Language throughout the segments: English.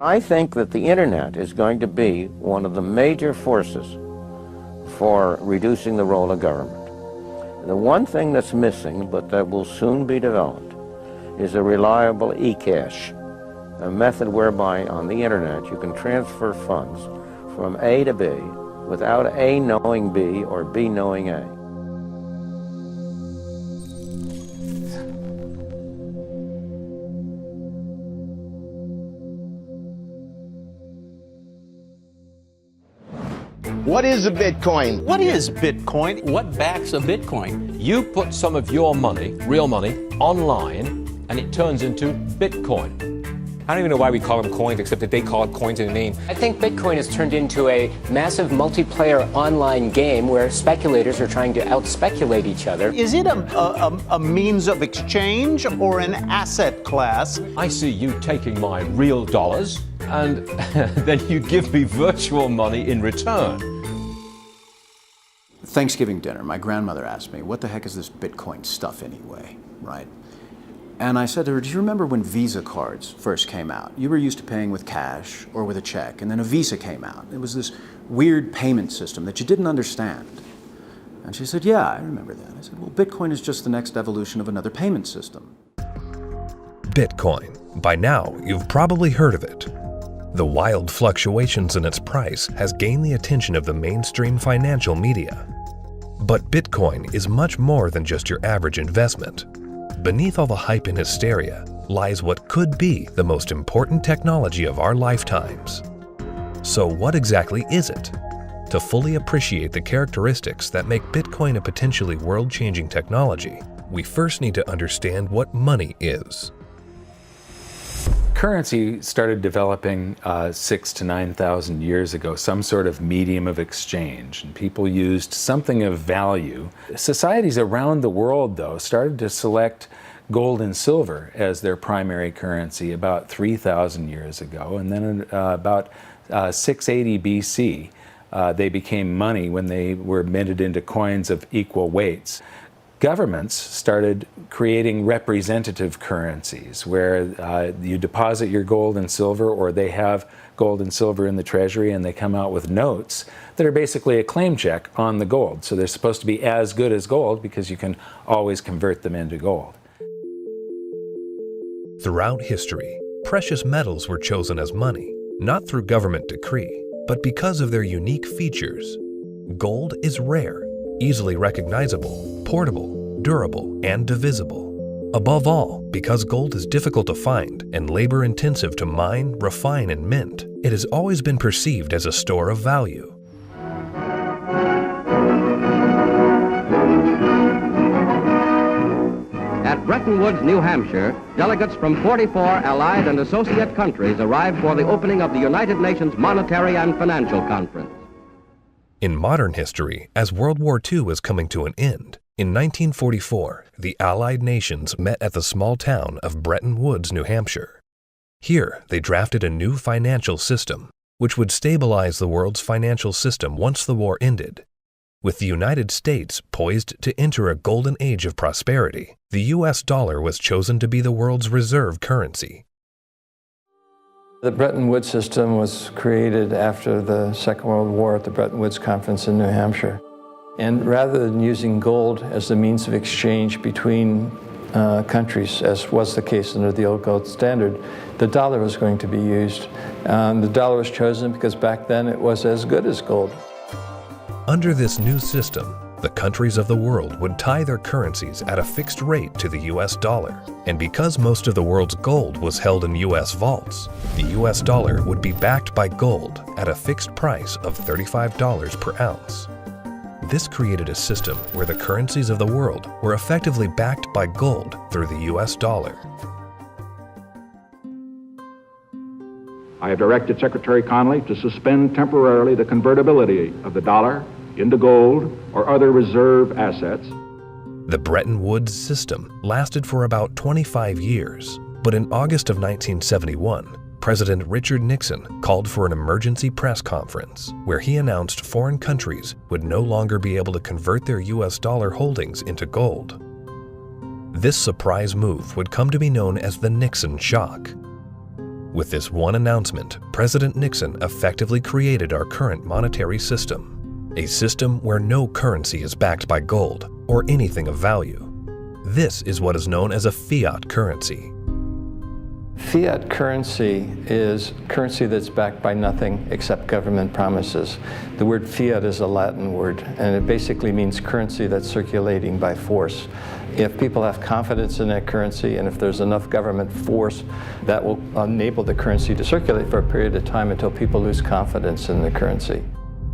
I think that the internet is going to be one of the major forces for reducing the role of government. The one thing that's missing, but that will soon be developed, is a reliable e-cash, a method whereby on the internet you can transfer funds from A to B without A knowing B or B knowing A. What is a Bitcoin? What is Bitcoin? What backs a Bitcoin? You put some of your money, real money, online, and it turns into Bitcoin. I don't even know why we call them coins, except that they call it coins in the name. I think Bitcoin has turned into a massive multiplayer online game where speculators are trying to out-speculate each other. Is it a means of exchange or an asset class? I see you taking my real dollars, and then you give me virtual money in return. Thanksgiving dinner, my grandmother asked me, what the heck is this Bitcoin stuff anyway, right? And I said to her, do you remember when Visa cards first came out? You were used to paying with cash or with a check, and then a Visa came out. It was this weird payment system that you didn't understand. And she said, yeah, I remember that. I said, well, Bitcoin is just the next evolution of another payment system. Bitcoin. By now, you've probably heard of it. The wild fluctuations in its price has gained the attention of the mainstream financial media. But Bitcoin is much more than just your average investment. Beneath all the hype and hysteria lies what could be the most important technology of our lifetimes. So what exactly is it? To fully appreciate the characteristics that make Bitcoin a potentially world-changing technology, we first need to understand what money is. Currency started developing 6,000 to 9,000 years ago, some sort of medium of exchange, and people used something of value. Societies around the world, though, started to select gold and silver as their primary currency about 3,000 years ago, and then about 680 BC, they became money when they were minted into coins of equal weights. Governments started creating representative currencies where you deposit your gold and silver, or they have gold and silver in the treasury, and they come out with notes that are basically a claim check on the gold. So they're supposed to be as good as gold because you can always convert them into gold. Throughout history, precious metals were chosen as money, not through government decree, but because of their unique features. Gold is rare, easily recognizable, portable, durable, and divisible. Above all, because gold is difficult to find and labor-intensive to mine, refine, and mint, it has always been perceived as a store of value. At Bretton Woods, New Hampshire, delegates from 44 allied and associate countries arrived for the opening of the United Nations Monetary and Financial Conference. In modern history, as World War II was coming to an end, in 1944, the Allied nations met at the small town of Bretton Woods, New Hampshire. Here, they drafted a new financial system, which would stabilize the world's financial system once the war ended. With the United States poised to enter a golden age of prosperity, the U.S. dollar was chosen to be the world's reserve currency. The Bretton Woods system was created after the Second World War at the Bretton Woods Conference in New Hampshire. And rather than using gold as the means of exchange between countries, as was the case under the old gold standard, the dollar was going to be used. The dollar was chosen because back then it was as good as gold. Under this new system, the countries of the world would tie their currencies at a fixed rate to the U.S. dollar. And because most of the world's gold was held in U.S. vaults, the U.S. dollar would be backed by gold at a fixed price of $35 per ounce. This created a system where the currencies of the world were effectively backed by gold through the U.S. dollar. I have directed Secretary Connally to suspend temporarily the convertibility of the dollar into gold or other reserve assets. The Bretton Woods system lasted for about 25 years, but in August of 1971, President Richard Nixon called for an emergency press conference where he announced foreign countries would no longer be able to convert their U.S. dollar holdings into gold. This surprise move would come to be known as the Nixon shock. With this one announcement, President Nixon effectively created our current monetary system, a system where no currency is backed by gold or anything of value. This is what is known as a fiat currency. Fiat currency is currency that's backed by nothing except government promises. The word fiat is a Latin word, and it basically means currency that's circulating by force. If people have confidence in that currency, and if there's enough government force, that will enable the currency to circulate for a period of time until people lose confidence in the currency.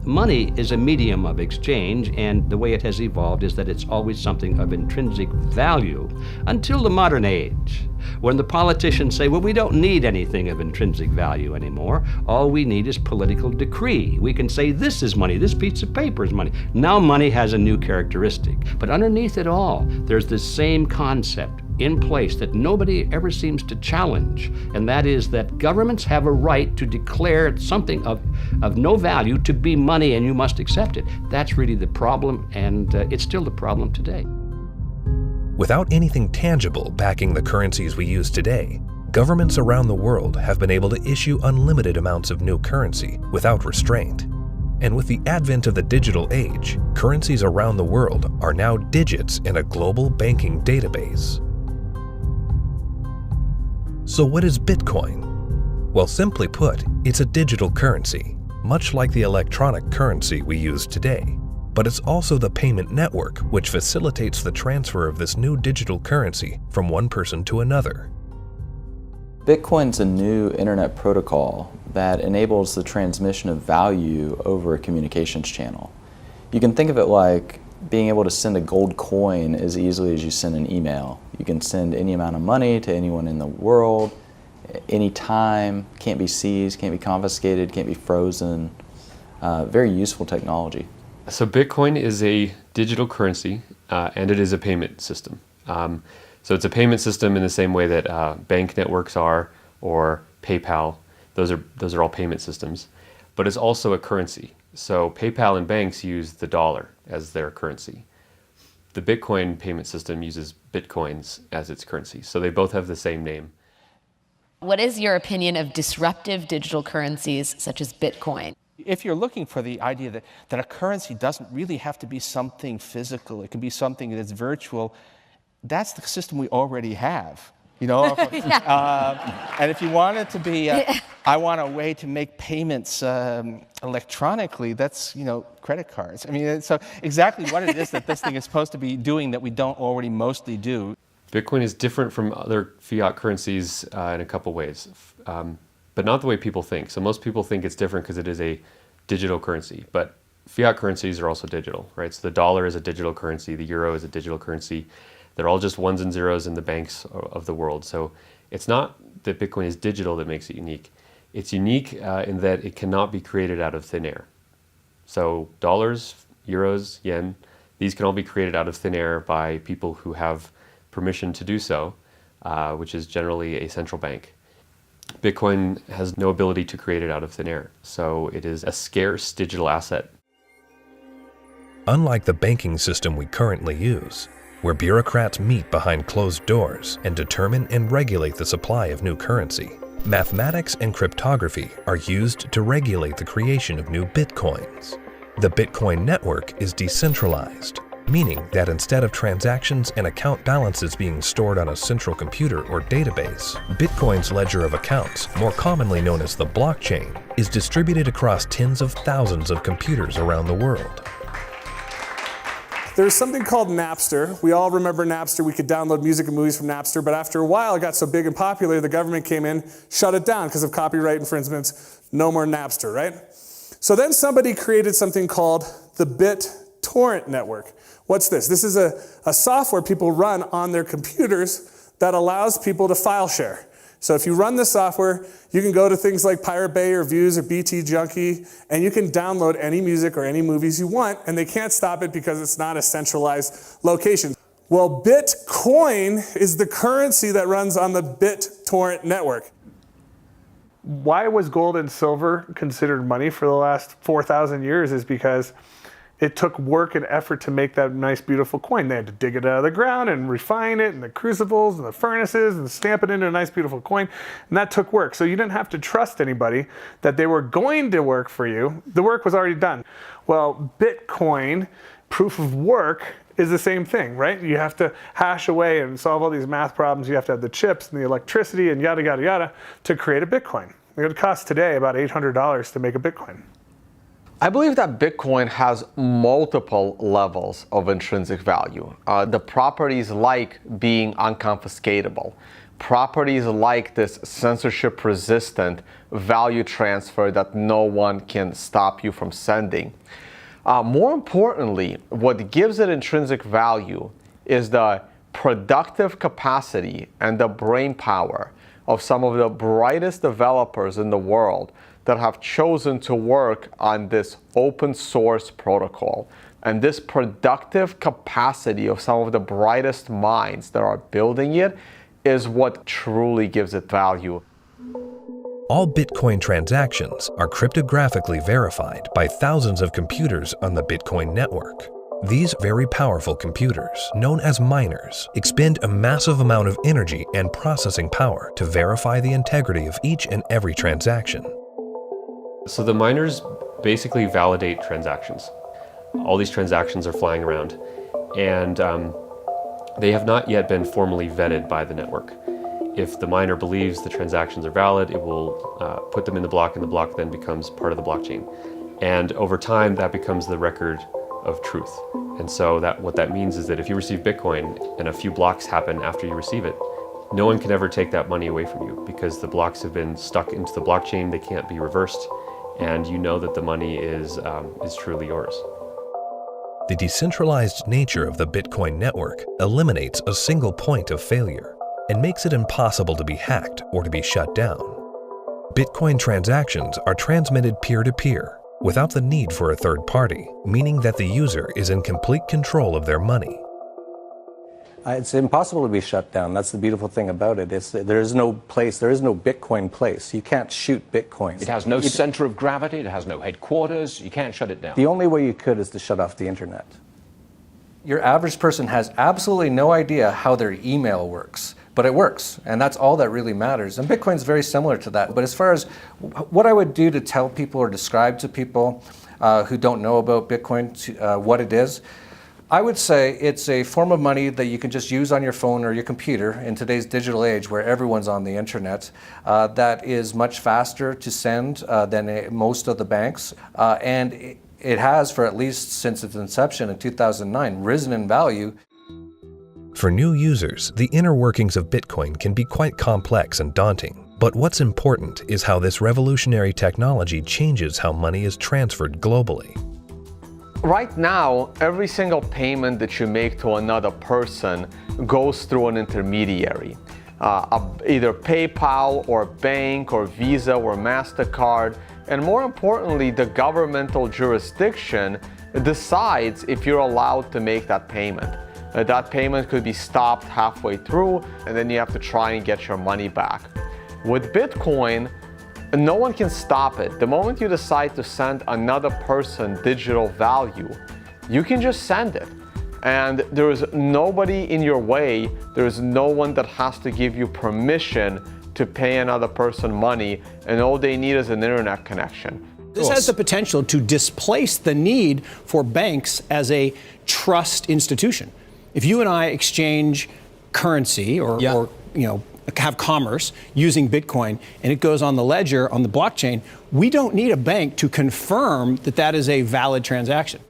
Money is a medium of exchange, and the way it has evolved is that it's always something of intrinsic value until the modern age, when the politicians say, well, we don't need anything of intrinsic value anymore. All we need is political decree. We can say this is money, this piece of paper is money. Now money has a new characteristic. But underneath it all, there's this same concept in place that nobody ever seems to challenge, and that is that governments have a right to declare something of no value to be money, and you must accept it. That's really the problem, and it's still the problem today. Without anything tangible backing the currencies we use today, governments around the world have been able to issue unlimited amounts of new currency without restraint. And with the advent of the digital age, currencies around the world are now digits in a global banking database. So what is Bitcoin? Well, simply put, it's a digital currency, much like the electronic currency we use today. But it's also the payment network which facilitates the transfer of this new digital currency from one person to another. Bitcoin's a new internet protocol that enables the transmission of value over a communications channel. You can think of it like being able to send a gold coin as easily as you send an email. You can send any amount of money to anyone in the world, anytime, can't be seized, can't be confiscated, can't be frozen. Very useful technology. So Bitcoin is a digital currency and it is a payment system. So it's a payment system in the same way that bank networks are, or PayPal. Those are all payment systems. But it's also a currency. So PayPal and banks use the dollar as their currency. The Bitcoin payment system uses Bitcoins as its currency. So they both have the same name. What is your opinion of disruptive digital currencies such as Bitcoin? If you're looking for the idea that a currency doesn't really have to be something physical, it can be something that's virtual, that's the system we already have. You know, and if you want it to be, I want a way to make payments electronically, that's, you know, credit cards. I mean, so exactly what it is that this thing is supposed to be doing that we don't already mostly do. Bitcoin is different from other fiat currencies in a couple ways, but not the way people think. So most people think it's different because it is a digital currency, but fiat currencies are also digital, right? So the dollar is a digital currency, the euro is a digital currency. They're all just ones and zeros in the banks of the world. So it's not that Bitcoin is digital that makes it unique. It's unique in that it cannot be created out of thin air. So dollars, euros, yen, these can all be created out of thin air by people who have permission to do so, which is generally a central bank. Bitcoin has no ability to create it out of thin air. So it is a scarce digital asset. Unlike the banking system we currently use, where bureaucrats meet behind closed doors and determine and regulate the supply of new currency, mathematics and cryptography are used to regulate the creation of new bitcoins. The Bitcoin network is decentralized, meaning that instead of transactions and account balances being stored on a central computer or database, Bitcoin's ledger of accounts, more commonly known as the blockchain, is distributed across tens of thousands of computers around the world. There's something called Napster. We all remember Napster. We could download music and movies from Napster, but after a while it got so big and popular, the government came in, shut it down because of copyright infringements. No more Napster, right? So then somebody created something called the BitTorrent network. What's this? This is a software people run on their computers that allows people to file share. So if you run the software, you can go to things like Pirate Bay or Views or BT Junkie, and you can download any music or any movies you want, and they can't stop it because it's not a centralized location. Well, Bitcoin is the currency that runs on the BitTorrent network. Why was gold and silver considered money for the last 4,000 years is because It took work and effort to make that nice, beautiful coin. They had to dig it out of the ground and refine it, and the crucibles and the furnaces, and stamp it into a nice, beautiful coin. And that took work. So you didn't have to trust anybody that they were going to work for you. The work was already done. Well, Bitcoin, proof of work, is the same thing, right? You have to hash away and solve all these math problems. You have to have the chips and the electricity and yada, yada, yada to create a Bitcoin. It would cost today about $800 to make a Bitcoin. I believe that Bitcoin has multiple levels of intrinsic value. The properties like being unconfiscatable, properties like this censorship-resistant value transfer that no one can stop you from sending. More importantly, what gives it intrinsic value is the productive capacity and the brain power of some of the brightest developers in the world that have chosen to work on this open source protocol. And this productive capacity of some of the brightest minds that are building it is what truly gives it value. All Bitcoin transactions are cryptographically verified by thousands of computers on the Bitcoin network. These very powerful computers, known as miners, expend a massive amount of energy and processing power to verify the integrity of each and every transaction. So the miners basically validate transactions. All these transactions are flying around, and they have not yet been formally vetted by the network. If the miner believes the transactions are valid, it will put them in the block, and the block then becomes part of the blockchain. And over time, that becomes the record of truth. And so what that means is that if you receive Bitcoin and a few blocks happen after you receive it, no one can ever take that money away from you because the blocks have been stuck into the blockchain, they can't be reversed, and you know that the money is truly yours. The decentralized nature of the Bitcoin network eliminates a single point of failure and makes it impossible to be hacked or to be shut down. Bitcoin transactions are transmitted peer-to-peer without the need for a third party, meaning that the user is in complete control of their money. It's impossible to be shut down. That's the beautiful thing about it. There is no Bitcoin place. You can't shoot Bitcoins. It has no center of gravity, it has no headquarters, you can't shut it down. The only way you could is to shut off the internet. Your average person has absolutely no idea how their email works, but it works, and that's all that really matters. And Bitcoin's very similar to that. But as far as what I would do to tell people or describe to people who don't know about Bitcoin what it is, I would say it's a form of money that you can just use on your phone or your computer in today's digital age where everyone's on the internet, that is much faster to send than most of the banks. And it has, for at least since its inception in 2009, risen in value. For new users, the inner workings of Bitcoin can be quite complex and daunting. But what's important is how this revolutionary technology changes how money is transferred globally. Right now, every single payment that you make to another person goes through an intermediary. Either PayPal or bank or Visa or MasterCard. And more importantly, the governmental jurisdiction decides if you're allowed to make that payment. That payment could be stopped halfway through, and then you have to try and get your money back. With Bitcoin, no one can stop it. The moment you decide to send another person digital value, you can just send it. And there is nobody in your way. There is no one that has to give you permission to pay another person money, and all they need is an internet connection. This has the potential to displace the need for banks as a trust institution. If you and I exchange currency or have commerce using Bitcoin and it goes on the ledger on the blockchain, we don't need a bank to confirm that that is a valid transaction.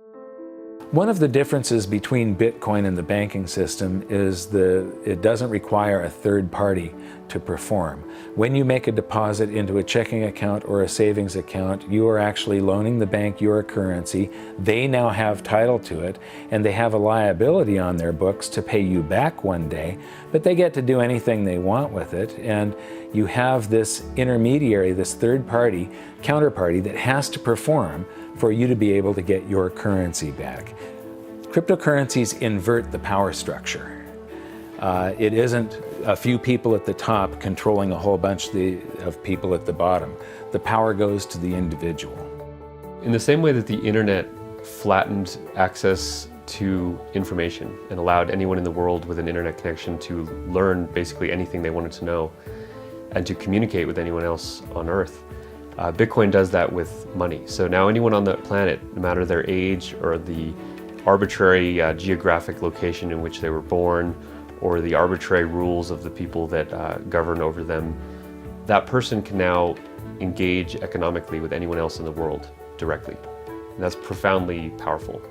One of the differences between Bitcoin and the banking system is it doesn't require a third party to perform. When you make a deposit into a checking account or a savings account, you are actually loaning the bank your currency. They now have title to it, and they have a liability on their books to pay you back one day, but they get to do anything they want with it. And you have this intermediary, this third party, counterparty that has to perform for you to be able to get your currency back. Cryptocurrencies invert the power structure. It isn't a few people at the top controlling a whole bunch of people at the bottom. The power goes to the individual. In the same way that the internet flattened access to information and allowed anyone in the world with an internet connection to learn basically anything they wanted to know and to communicate with anyone else on Earth. Bitcoin does that with money. So now anyone on the planet, no matter their age or the arbitrary geographic location in which they were born or the arbitrary rules of the people that govern over them, that person can now engage economically with anyone else in the world directly. And that's profoundly powerful.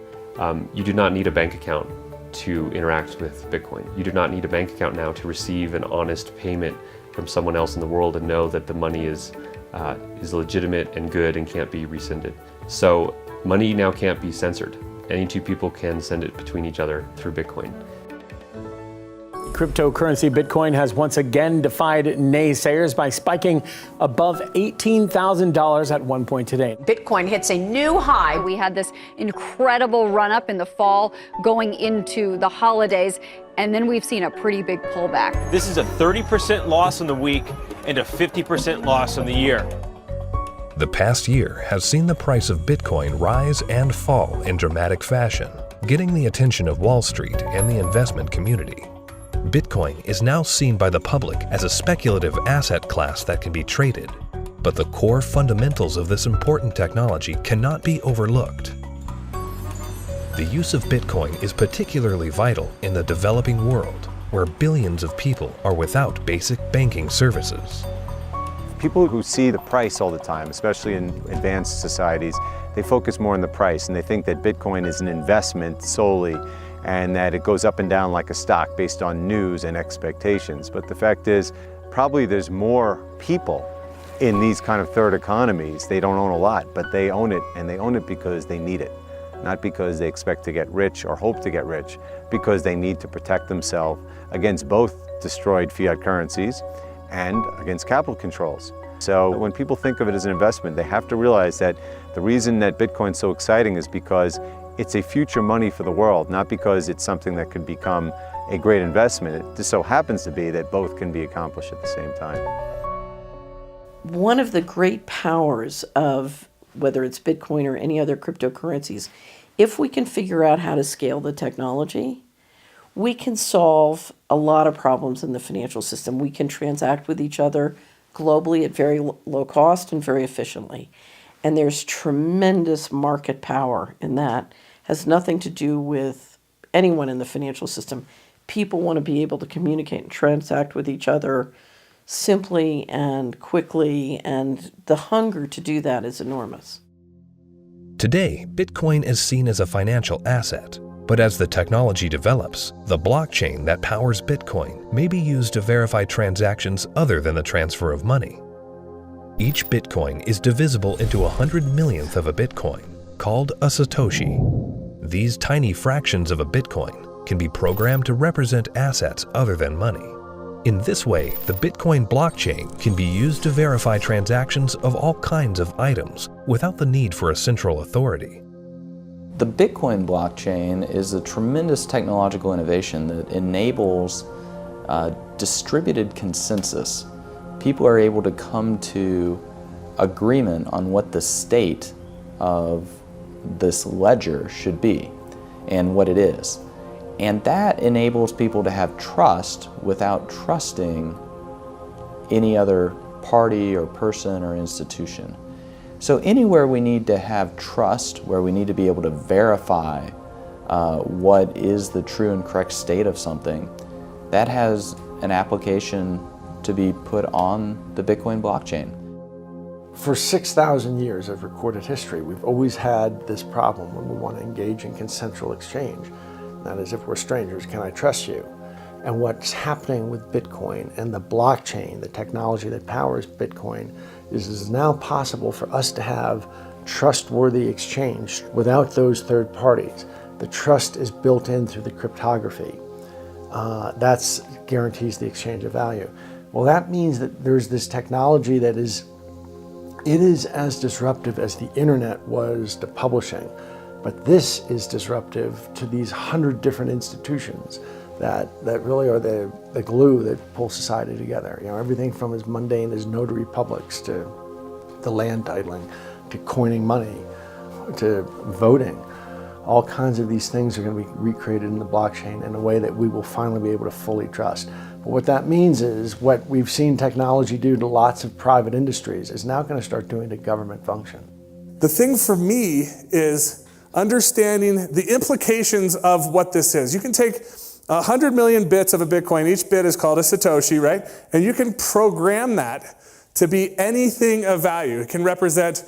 You do not need a bank account to interact with Bitcoin. You do not need a bank account now to receive an honest payment from someone else in the world and know that the money is legitimate and good and can't be rescinded. So money now can't be censored. Any two people can send it between each other through Bitcoin. Cryptocurrency Bitcoin has once again defied naysayers by spiking above $18,000 at one point today. Bitcoin hits a new high. We had this incredible run up in the fall going into the holidays, and then we've seen a pretty big pullback. This is a 30% loss in the week and a 50% loss in the year. The past year has seen the price of Bitcoin rise and fall in dramatic fashion, getting the attention of Wall Street and the investment community. Bitcoin is now seen by the public as a speculative asset class that can be traded, but the core fundamentals of this important technology cannot be overlooked. The use of Bitcoin is particularly vital in the developing world, where billions of people are without basic banking services. People who see the price all the time, especially in advanced societies, they focus more on the price and they think that Bitcoin is an investment solely and that it goes up and down like a stock based on news and expectations. But the fact is, probably there's more people in these kind of third economies. They don't own a lot, but they own it, and they own it because they need it. Not because they expect to get rich or hope to get rich, because they need to protect themselves against both destroyed fiat currencies and against capital controls. So when people think of it as an investment, they have to realize that the reason that Bitcoin's so exciting is because it's a future money for the world, not because it's something that could become a great investment. It just so happens to be that both can be accomplished at the same time. One of the great powers of whether it's Bitcoin or any other cryptocurrencies, if we can figure out how to scale the technology, we can solve a lot of problems in the financial system. We can transact with each other globally at very low cost and very efficiently. And there's tremendous market power in that. Has nothing to do with anyone in the financial system. People want to be able to communicate and transact with each other simply and quickly, and the hunger to do that is enormous. Today, Bitcoin is seen as a financial asset, but as the technology develops, the blockchain that powers Bitcoin may be used to verify transactions other than the transfer of money. Each Bitcoin is divisible into 100 millionth of a Bitcoin, called a Satoshi. These tiny fractions of a Bitcoin can be programmed to represent assets other than money. In this way, the Bitcoin blockchain can be used to verify transactions of all kinds of items without the need for a central authority. The Bitcoin blockchain is a tremendous technological innovation that enables distributed consensus. People are able to come to agreement on what the state of this ledger should be and what it is. And that enables people to have trust without trusting any other party or person or institution. So anywhere we need to have trust, where we need to be able to verify what is the true and correct state of something, that has an application to be put on the Bitcoin blockchain. For 6,000 years of recorded history, we've always had this problem when we want to engage in consensual exchange. That is, if we're strangers, can I trust you? And what's happening with Bitcoin and the blockchain, the technology that powers Bitcoin, is now possible for us to have trustworthy exchange without those third parties. The trust is built in through the cryptography. That guarantees the exchange of value. Well, that means that there's this technology that is as disruptive as the internet was to publishing. But this is disruptive to these 100 different institutions that really are the glue that pull society together. You know, everything from as mundane as notary publics to the land titling, to coining money, to voting. All kinds of these things are going to be recreated in the blockchain in a way that we will finally be able to fully trust. But what that means is what we've seen technology do to lots of private industries is now going to start doing to government function. The thing for me is understanding the implications of what this is. You can take 100 million bits of a Bitcoin. Each bit is called a Satoshi, right? And you can program that to be anything of value. It can represent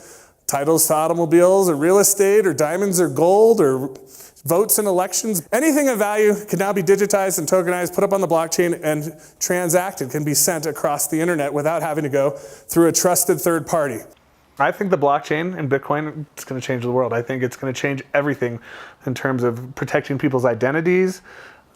titles to automobiles or real estate or diamonds or gold or votes in elections. Anything of value can now be digitized and tokenized, put up on the blockchain, and transacted, can be sent across the internet without having to go through a trusted third party. I think the blockchain and Bitcoin is going to change the world. I think it's going to change everything in terms of protecting people's identities,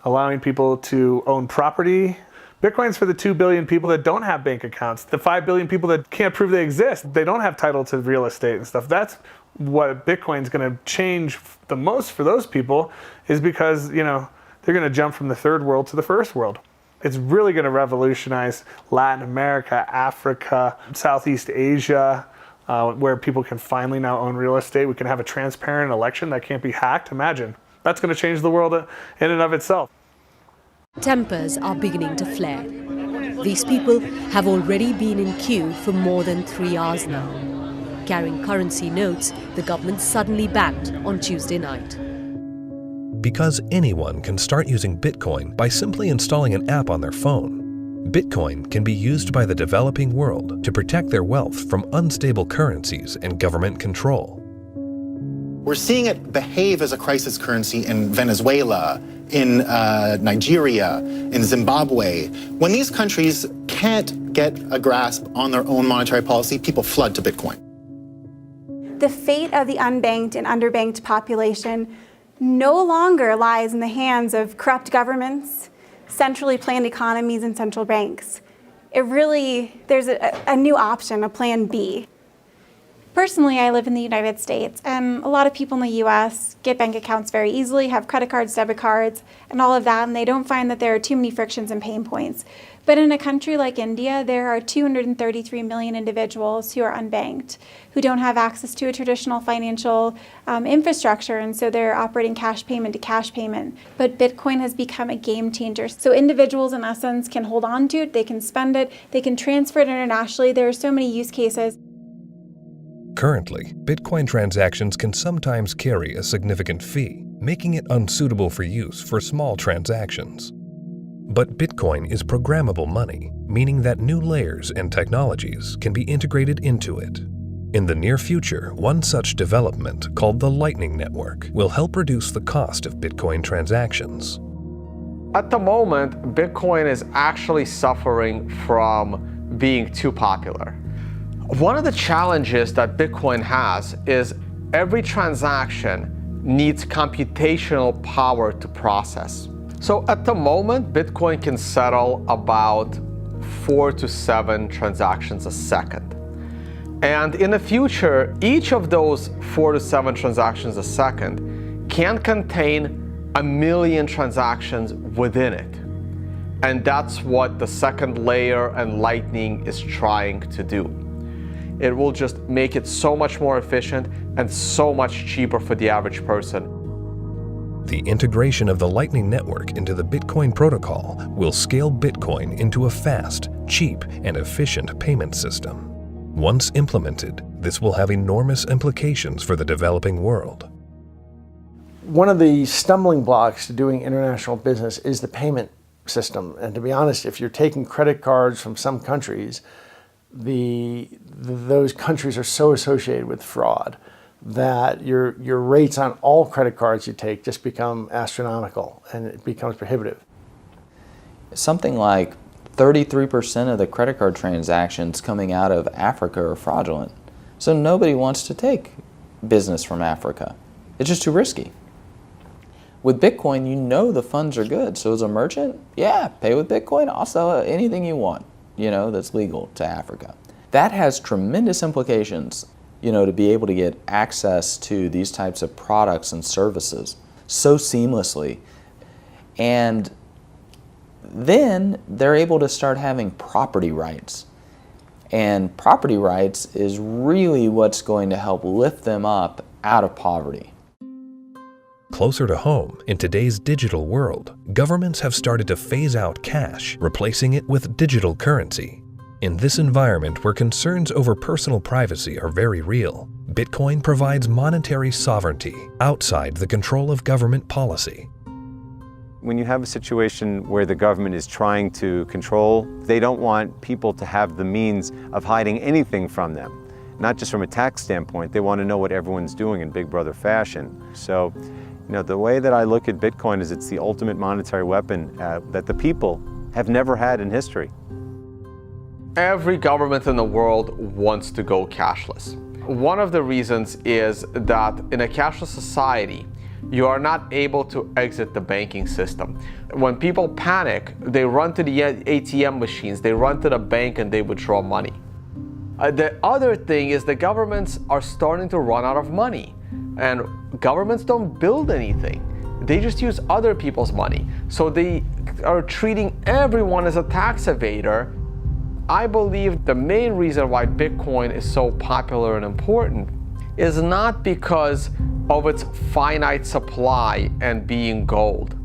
allowing people to own property. Bitcoin's for the 2 billion people that don't have bank accounts, the 5 billion people that can't prove they exist. They don't have title to real estate and stuff. That's what Bitcoin's going to change the most for those people, is because, you know, they're going to jump from the third world to the first world. It's really going to revolutionize Latin America, Africa, Southeast Asia, where people can finally now own real estate. We can have a transparent election that can't be hacked. Imagine. That's going to change the world in and of itself. Tempers are beginning to flare. These people have already been in queue for more than 3 hours now. Carrying currency notes, the government suddenly banned on Tuesday night. Because anyone can start using Bitcoin by simply installing an app on their phone, Bitcoin can be used by the developing world to protect their wealth from unstable currencies and government control. We're seeing it behave as a crisis currency in Venezuela, in Nigeria, in Zimbabwe. When these countries can't get a grasp on their own monetary policy, people flood to Bitcoin. The fate of the unbanked and underbanked population no longer lies in the hands of corrupt governments, centrally planned economies, and central banks. There's a new option, a plan B. Personally, I live in the United States, and a lot of people in the US get bank accounts very easily, have credit cards, debit cards, and all of that, and they don't find that there are too many frictions and pain points. But in a country like India, there are 233 million individuals who are unbanked, who don't have access to a traditional financial infrastructure, and so they're operating cash payment to cash payment. But Bitcoin has become a game changer. So individuals, in essence, can hold on to it, they can spend it, they can transfer it internationally. There are so many use cases. Currently, Bitcoin transactions can sometimes carry a significant fee, making it unsuitable for use for small transactions. But Bitcoin is programmable money, meaning that new layers and technologies can be integrated into it. In the near future, one such development, called the Lightning Network, will help reduce the cost of Bitcoin transactions. At the moment, Bitcoin is actually suffering from being too popular. One of the challenges that Bitcoin has is every transaction needs computational power to process. So at the moment, Bitcoin can settle about 4 to 7 transactions a second. And in the future, each of those 4 to 7 transactions a second can contain 1 million transactions within it. And that's what the second layer and Lightning is trying to do. It will just make it so much more efficient and so much cheaper for the average person. The integration of the Lightning Network into the Bitcoin protocol will scale Bitcoin into a fast, cheap, and efficient payment system. Once implemented, this will have enormous implications for the developing world. One of the stumbling blocks to doing international business is the payment system. And to be honest, if you're taking credit cards from some countries, those countries are so associated with fraud that your rates on all credit cards you take just become astronomical, and it becomes prohibitive. Something like 33% of the credit card transactions coming out of Africa are fraudulent. So nobody wants to take business from Africa. It's just too risky. With Bitcoin, you know the funds are good. So as a merchant, yeah, pay with Bitcoin. I'll sell anything you want, that's legal to Africa. That has tremendous implications, to be able to get access to these types of products and services so seamlessly. And then they're able to start having property rights. And property rights is really what's going to help lift them up out of poverty. Closer to home, in today's digital world, governments have started to phase out cash, replacing it with digital currency. In this environment where concerns over personal privacy are very real, Bitcoin provides monetary sovereignty outside the control of government policy. When you have a situation where the government is trying to control, they don't want people to have the means of hiding anything from them. Not just from a tax standpoint, they want to know what everyone's doing in Big Brother fashion. So, the way that I look at Bitcoin is it's the ultimate monetary weapon that the people have never had in history. Every government in the world wants to go cashless. One of the reasons is that in a cashless society, you are not able to exit the banking system. When people panic, they run to the ATM machines, they run to the bank and they withdraw money. The other thing is the governments are starting to run out of money, and governments don't build anything. They just use other people's money. So they are treating everyone as a tax evader. I believe the main reason why Bitcoin is so popular and important is not because of its finite supply and being gold.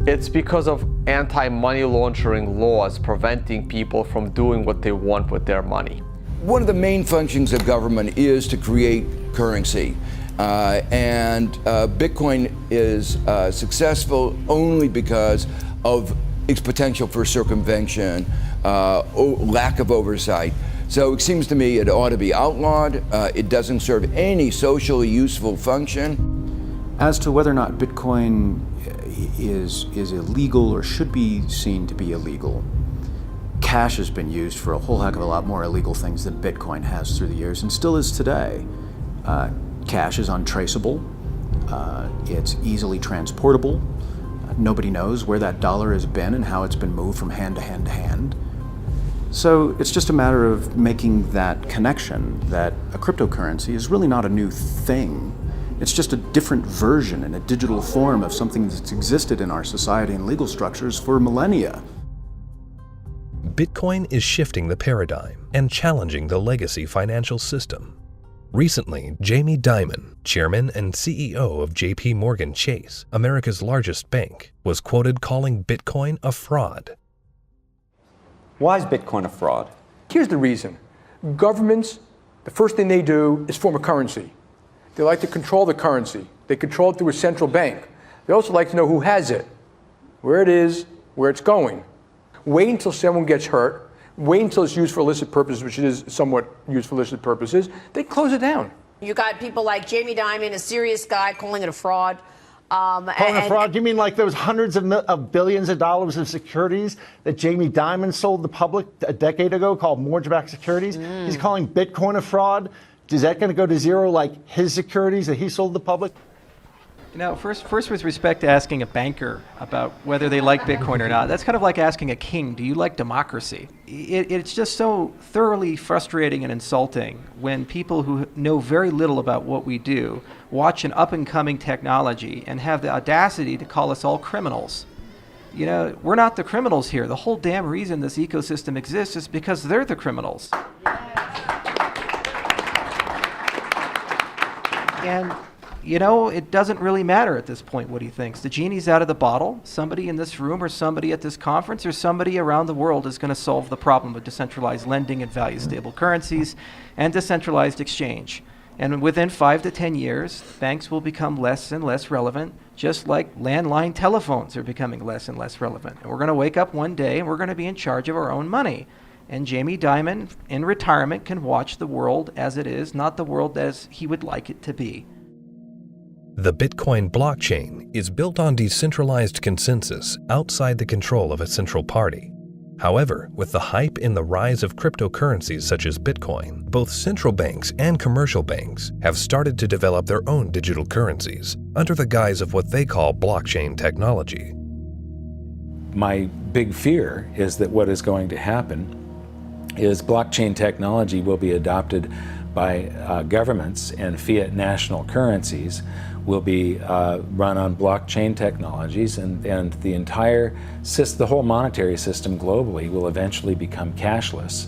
It's because of anti-money laundering laws preventing people from doing what they want with their money. One of the main functions of government is to create currency. And Bitcoin is successful only because of its potential for circumvention, lack of oversight. So it seems to me it ought to be outlawed. It doesn't serve any socially useful function. As to whether or not Bitcoin is illegal or should be seen to be illegal, cash has been used for a whole heck of a lot more illegal things than Bitcoin has through the years, and still is today. Cash is untraceable. It's easily transportable. Nobody knows where that dollar has been and how it's been moved from hand to hand to hand. So it's just a matter of making that connection that a cryptocurrency is really not a new thing. It's just a different version in a digital form of something that's existed in our society and legal structures for millennia. Bitcoin is shifting the paradigm and challenging the legacy financial system. Recently, Jamie Dimon, chairman and CEO of JP Morgan Chase, America's largest bank, was quoted calling Bitcoin a fraud. Why is Bitcoin a fraud? Here's the reason. Governments, the first thing they do is form a currency. They like to control the currency. They control it through a central bank. They also like to know who has it, where it is, where it's going. Wait until someone gets hurt. Wait until it's used for illicit purposes, which it is somewhat used for illicit purposes. They close it down. You got people like Jamie Dimon, a serious guy, calling it a fraud. Calling a fraud? You mean like there was hundreds of billions of dollars of securities that Jamie Dimon sold the public a decade ago called mortgage-backed securities? He's calling Bitcoin a fraud? Is that going to go to zero like his securities that he sold the public? First with respect to asking a banker about whether they like Bitcoin or not, that's kind of like asking a king, do you like democracy? It's just so thoroughly frustrating and insulting when people who know very little about what we do watch an up-and-coming technology and have the audacity to call us all criminals. We're not the criminals here. The whole damn reason this ecosystem exists is because they're the criminals. And it doesn't really matter at this point what he thinks. The genie's out of the bottle. Somebody in this room or somebody at this conference or somebody around the world is going to solve the problem of decentralized lending and value-stable currencies and decentralized exchange. And within 5 to 10 years, banks will become less and less relevant, just like landline telephones are becoming less and less relevant. And we're going to wake up one day and we're going to be in charge of our own money. And Jamie Dimon, in retirement, can watch the world as it is, not the world as he would like it to be. The Bitcoin blockchain is built on decentralized consensus outside the control of a central party. However, with the hype in the rise of cryptocurrencies such as Bitcoin, both central banks and commercial banks have started to develop their own digital currencies under the guise of what they call blockchain technology. My big fear is that what is going to happen is blockchain technology will be adopted by governments, and fiat national currencies will be run on blockchain technologies, and the whole monetary system globally will eventually become cashless.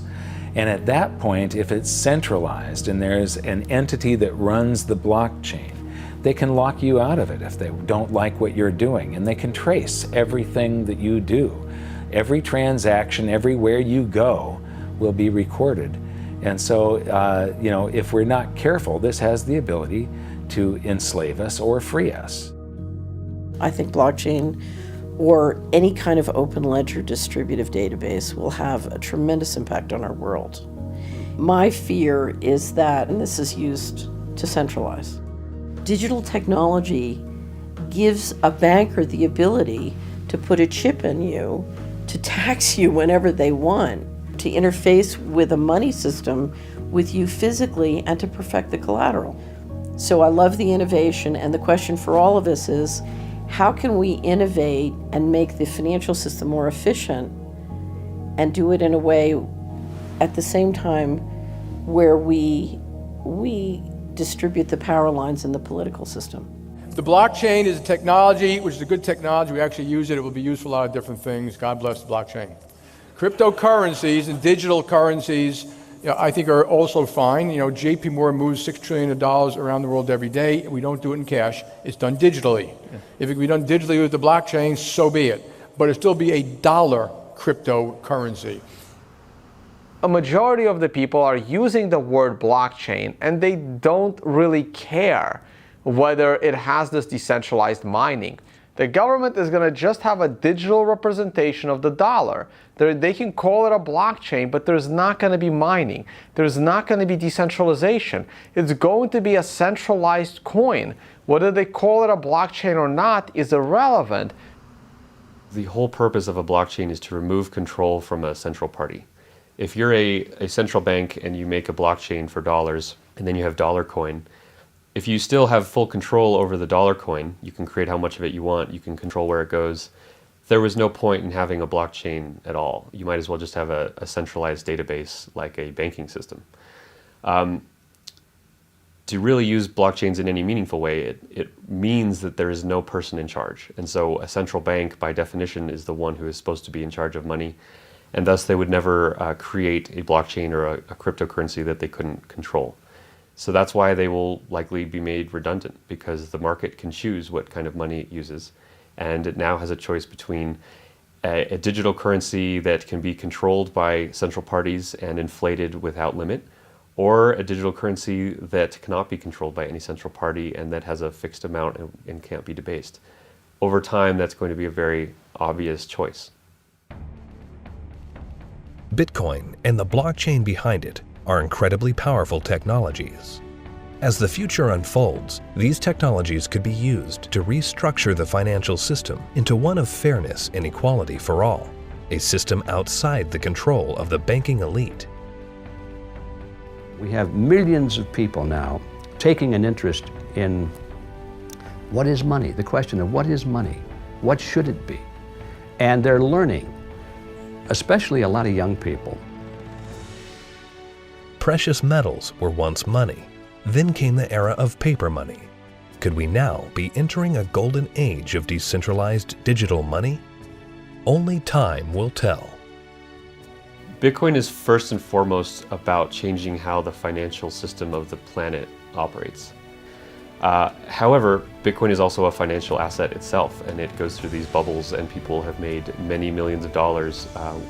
And at that point, if it's centralized and there's an entity that runs the blockchain, they can lock you out of it if they don't like what you're doing, and they can trace everything that you do. Every transaction, everywhere you go, will be recorded. And so, if we're not careful, this has the ability to enslave us or free us. I think blockchain or any kind of open ledger distributive database will have a tremendous impact on our world. My fear is that, and this is used to centralize, digital technology gives a banker the ability to put a chip in you, to tax you whenever they want, to interface with a money system with you physically, and to perfect the collateral. So I love the innovation, and the question for all of us is, how can we innovate and make the financial system more efficient and do it in a way at the same time where we distribute the power lines in the political system? The blockchain is a technology, which is a good technology. We actually use it. It will be used for a lot of different things. God bless the blockchain. Cryptocurrencies and digital currencies, I think are also fine. JP Morgan moves $6 trillion around the world every day. We don't do it in cash. It's done digitally. If it can be done digitally with the blockchain, so be it. But it'll still be a dollar cryptocurrency. A majority of the people are using the word blockchain, and they don't really care whether it has this decentralized mining. The government is going to just have a digital representation of the dollar. They can call it a blockchain, but there's not going to be mining. There's not going to be decentralization. It's going to be a centralized coin. Whether they call it a blockchain or not is irrelevant. The whole purpose of a blockchain is to remove control from a central party. If you're a central bank and you make a blockchain for dollars, and then you have dollar coin, if you still have full control over the dollar coin, you can create how much of it you want, you can control where it goes. There was no point in having a blockchain at all. You might as well just have a centralized database like a banking system. To really use blockchains in any meaningful way, it means that there is no person in charge. And so a central bank, by definition, is the one who is supposed to be in charge of money. And thus they would never create a blockchain or a cryptocurrency that they couldn't control. So that's why they will likely be made redundant, because the market can choose what kind of money it uses. And it now has a choice between a digital currency that can be controlled by central parties and inflated without limit, or a digital currency that cannot be controlled by any central party and that has a fixed amount and can't be debased. Over time, that's going to be a very obvious choice. Bitcoin and the blockchain behind it are incredibly powerful technologies. As the future unfolds, these technologies could be used to restructure the financial system into one of fairness and equality for all, a system outside the control of the banking elite. We have millions of people now taking an interest in what is money, the question of what is money, what should it be? And they're learning, especially a lot of young people. Precious metals were once money. Then came the era of paper money. Could we now be entering a golden age of decentralized digital money? Only time will tell. Bitcoin is first and foremost about changing how the financial system of the planet operates. However, Bitcoin is also a financial asset itself, and it goes through these bubbles, and people have made many millions of dollars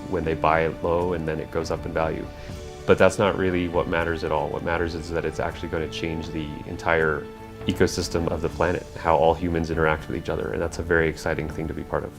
when they buy it low, and then it goes up in value. But that's not really what matters at all. What matters is that it's actually going to change the entire ecosystem of the planet, how all humans interact with each other, and that's a very exciting thing to be part of.